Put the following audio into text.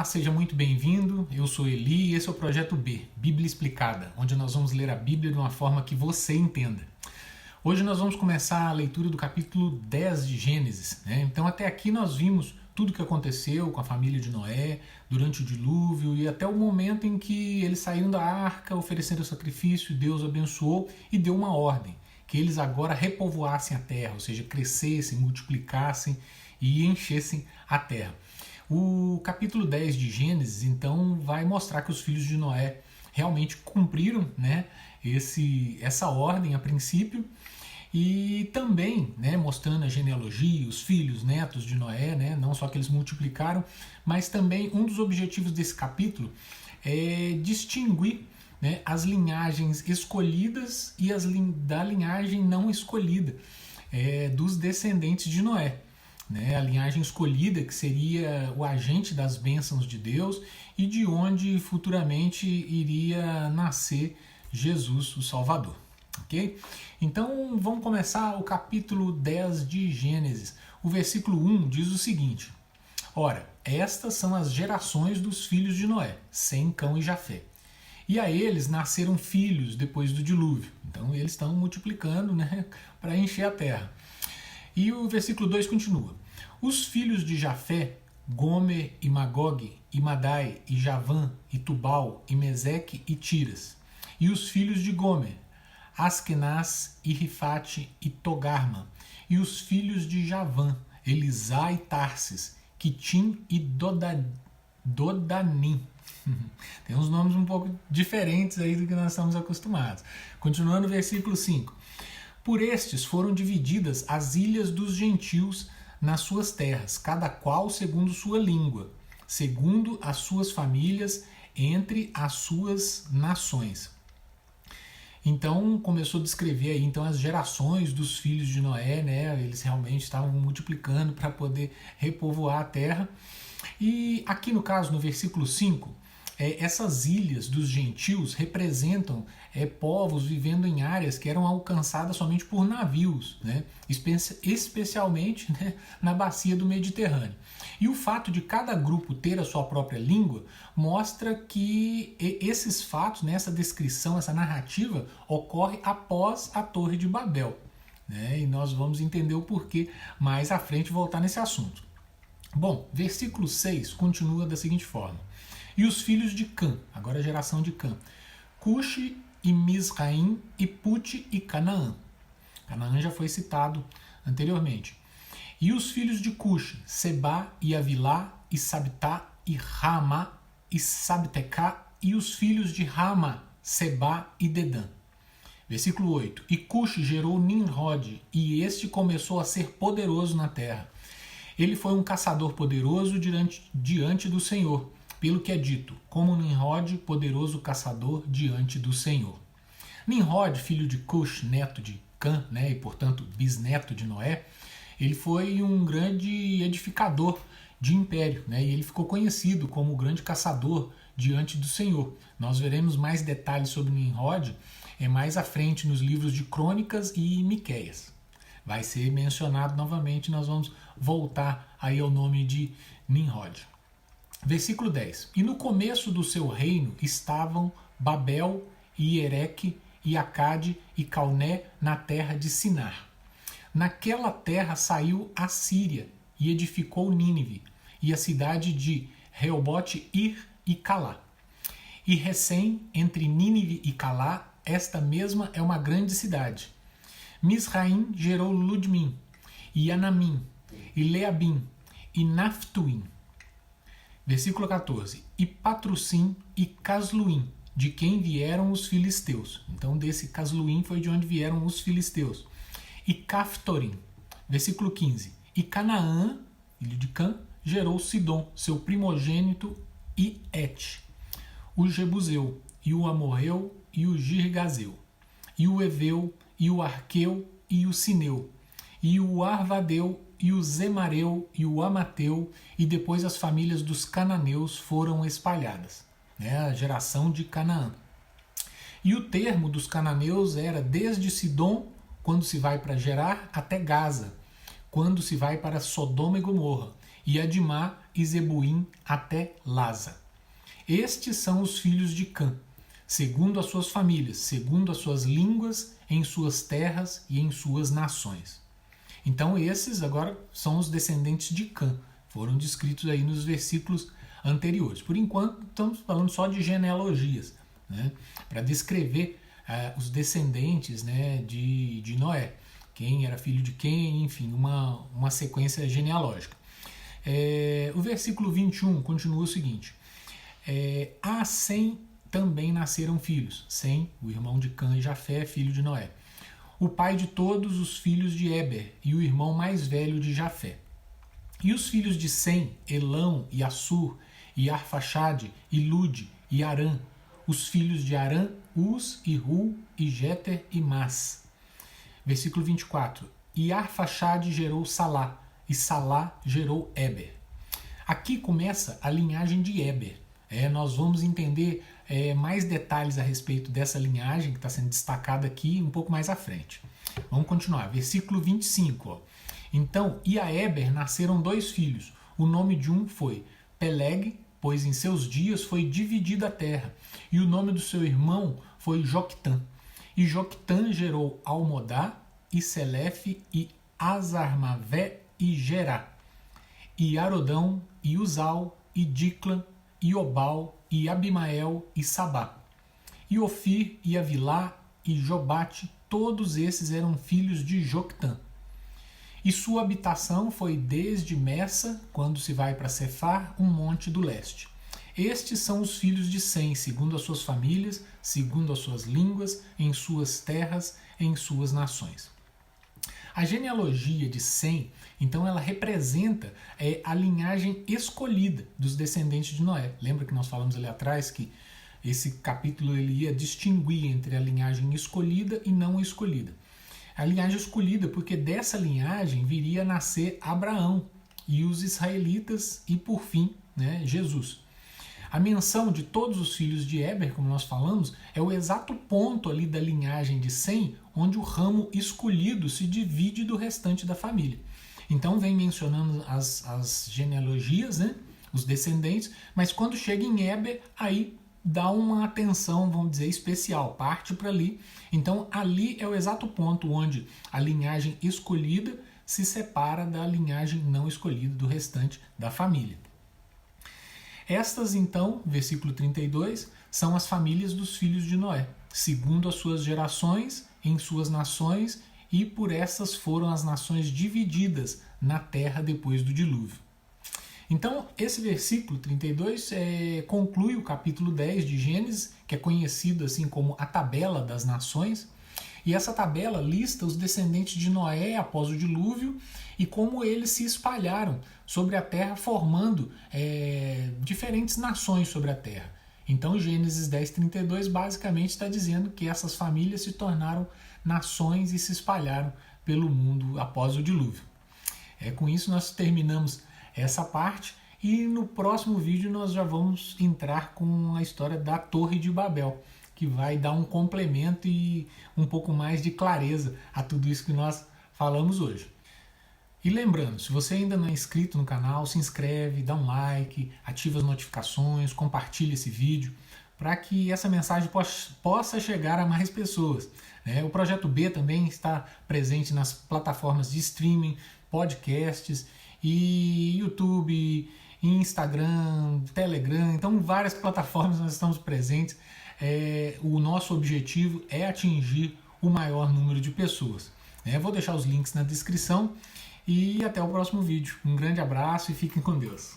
seja muito bem-vindo. Eu sou Eli e esse é o Projeto B, Bíblia Explicada, onde nós vamos ler a Bíblia de uma forma que você entenda. Hoje nós vamos começar a leitura do capítulo 10 de Gênesis, né? Então até aqui nós vimos tudo o que aconteceu com a família de Noé durante o dilúvio e até o momento em que eles saíram da arca, ofereceram sacrifício, Deus abençoou e deu uma ordem, que eles agora repovoassem a terra, ou seja, crescessem, multiplicassem e enchessem a terra. O capítulo 10 de Gênesis, então, vai mostrar que os filhos de Noé realmente cumpriram, né, essa ordem a princípio, e também, né, mostrando a genealogia, os filhos, netos de Noé, né, não só que eles multiplicaram, mas também um dos objetivos desse capítulo é distinguir, né, as linhagens escolhidas e da linhagem não escolhida dos descendentes de Noé. Né, a linhagem escolhida, que seria o agente das bênçãos de Deus e de onde futuramente iria nascer Jesus, o Salvador. Ok? Então vamos começar o capítulo 10 de Gênesis. O versículo 1 diz o seguinte: Ora, estas são as gerações dos filhos de Noé, Sem, Cão e Jafé. E a eles nasceram filhos depois do dilúvio. Então eles estão multiplicando, né, para encher a terra. E o versículo 2 continua: Os filhos de Jafé, Gomer e Magog, e Madai, e Javã, e Tubal, e Meseque e Tiras. E os filhos de Gomer, Askenaz, e Rifate, e Togarma. E os filhos de Javã, Elisá e Tarsis, Quitim e Dodanim. Tem uns nomes um pouco diferentes aí do que nós estamos acostumados. Continuando o versículo 5. Por estes foram divididas as ilhas dos gentios nas suas terras, cada qual segundo sua língua, segundo as suas famílias, entre as suas nações. Então começou a descrever aí então as gerações dos filhos de Noé, né? Eles realmente estavam multiplicando para poder repovoar a terra. E aqui no caso, no versículo 5, essas ilhas dos gentios representam povos vivendo em áreas que eram alcançadas somente por navios, né? Especialmente, né, na bacia do Mediterrâneo. E o fato de cada grupo ter a sua própria língua mostra que esses fatos, né, essa descrição, essa narrativa ocorre após a Torre de Babel, né? E nós vamos entender o porquê mais à frente, voltar nesse assunto. Bom, versículo 6 continua da seguinte forma: E os filhos de Cã, agora a geração de Cã, Cuxi e Misraim e Pute e Canaã. Canaã já foi citado anteriormente. E os filhos de Cuxi, Seba e Avilá e Sabtá e Rama e Sabtecá. E os filhos de Rama, Seba e Dedã. Versículo 8. E Cuxi gerou Nimrod, e este começou a ser poderoso na terra. Ele foi um caçador poderoso diante do Senhor, pelo que é dito, como Nimrod, poderoso caçador diante do Senhor. Nimrod, filho de Cush, neto de Cã, né, e portanto bisneto de Noé, ele foi um grande edificador de império, né, e ele ficou conhecido como o grande caçador diante do Senhor. Nós veremos mais detalhes sobre Nimrod mais à frente nos livros de Crônicas e Miqueias. Vai ser mencionado novamente, nós vamos voltar aí ao nome de Nimrod. Versículo 10. E no começo do seu reino estavam Babel e Ereque e Acade e Calné na terra de Sinar. Naquela terra saiu a Síria e edificou Nínive e a cidade de Reobote-Ir e Calá. E recém, entre Nínive e Calá, esta mesma é uma grande cidade. Misraim gerou Ludmim, e Anamim, e Leabim, e Naftuim. Versículo 14. E Patrusim e Casluim, de quem vieram os filisteus. Então desse Casluim foi de onde vieram os filisteus. E Caftorim. Versículo 15. E Canaã, filho de Cã, gerou Sidom, seu primogênito, e Et, o Jebuseu, e o Amorreu, e o Girgazeu, e o Eveu, e o Arqueu, e o Sineu, e o Arvadeu, e o Zemareu, e o Amateu, e depois as famílias dos cananeus foram espalhadas. A geração de Canaã. E o termo dos cananeus era desde Sidom, quando se vai para Gerar, até Gaza, quando se vai para Sodoma e Gomorra, e Adimá e Zebuim até Laza. Estes são os filhos de Cã, segundo as suas famílias, segundo as suas línguas, em suas terras e em suas nações. Então esses agora são os descendentes de Cã, foram descritos aí nos versículos anteriores. Por enquanto estamos falando só de genealogias, né, para descrever os descendentes, de Noé, quem era filho de quem, enfim, uma sequência genealógica. O versículo 21 continua o seguinte: a Sem também nasceram filhos. Sem, o irmão de Cã e Jafé, filho de Noé, o pai de todos os filhos de Éber e o irmão mais velho de Jafé. E os filhos de Sem, Elão e Assur, e Arfaxade, e Lude, e Arã. Os filhos de Arã, Uz, e Ru, e Jeter, e Mas. Versículo 24. E Arfaxade gerou Salá, e Salá gerou Éber. Aqui começa a linhagem de Éber. Nós vamos entender mais detalhes a respeito dessa linhagem que está sendo destacada aqui um pouco mais à frente. Vamos continuar. Versículo 25. Ó. Então, e a Éber nasceram 2 filhos. O nome de um foi Peleg, pois em seus dias foi dividida a terra. E o nome do seu irmão foi Joctã. E Joctã gerou Almodá, e Selefe, e Azarmavé, e Gerá. E Arodão, e Uzal, e Diclã, e Obal, e Abimael, e Sabá. E Ofir, e Avilá, e Jobate, todos esses eram filhos de Joctã. E sua habitação foi desde Messa, quando se vai para Cefar, um monte do leste. Estes são os filhos de Sem, segundo as suas famílias, segundo as suas línguas, em suas terras, em suas nações. A genealogia de Sem, então, ela representa a linhagem escolhida dos descendentes de Noé. Lembra que nós falamos ali atrás que esse capítulo ele ia distinguir entre a linhagem escolhida e não escolhida. A linhagem escolhida, porque dessa linhagem viria a nascer Abraão e os israelitas e, por fim, Jesus. A menção de todos os filhos de Éber, como nós falamos, é o exato ponto ali da linhagem de Sem, onde o ramo escolhido se divide do restante da família. Então vem mencionando as genealogias, os descendentes, mas quando chega em Éber, aí dá uma atenção, vamos dizer, especial, parte para ali. Então ali é o exato ponto onde a linhagem escolhida se separa da linhagem não escolhida do restante da família. Estas, então, versículo 32, são as famílias dos filhos de Noé, segundo as suas gerações, em suas nações, e por essas foram as nações divididas na terra depois do dilúvio. Então, esse versículo 32 conclui o capítulo 10 de Gênesis, que é conhecido assim como a tabela das nações, e essa tabela lista os descendentes de Noé após o dilúvio e como eles se espalharam sobre a terra, formando diferentes nações sobre a terra. Então, Gênesis 10:32 basicamente está dizendo que essas famílias se tornaram nações e se espalharam pelo mundo após o dilúvio. Com isso nós terminamos essa parte e no próximo vídeo nós já vamos entrar com a história da Torre de Babel, que vai dar um complemento e um pouco mais de clareza a tudo isso que nós falamos hoje. E lembrando, se você ainda não é inscrito no canal, se inscreve, dá um like, ativa as notificações, compartilha esse vídeo, para que essa mensagem possa chegar a mais pessoas. O Projeto B também está presente nas plataformas de streaming, podcasts, e YouTube, Instagram, Telegram, então várias plataformas nós estamos presentes. O nosso objetivo é atingir o maior número de pessoas. Vou deixar os links na descrição e até o próximo vídeo. Um grande abraço e fiquem com Deus.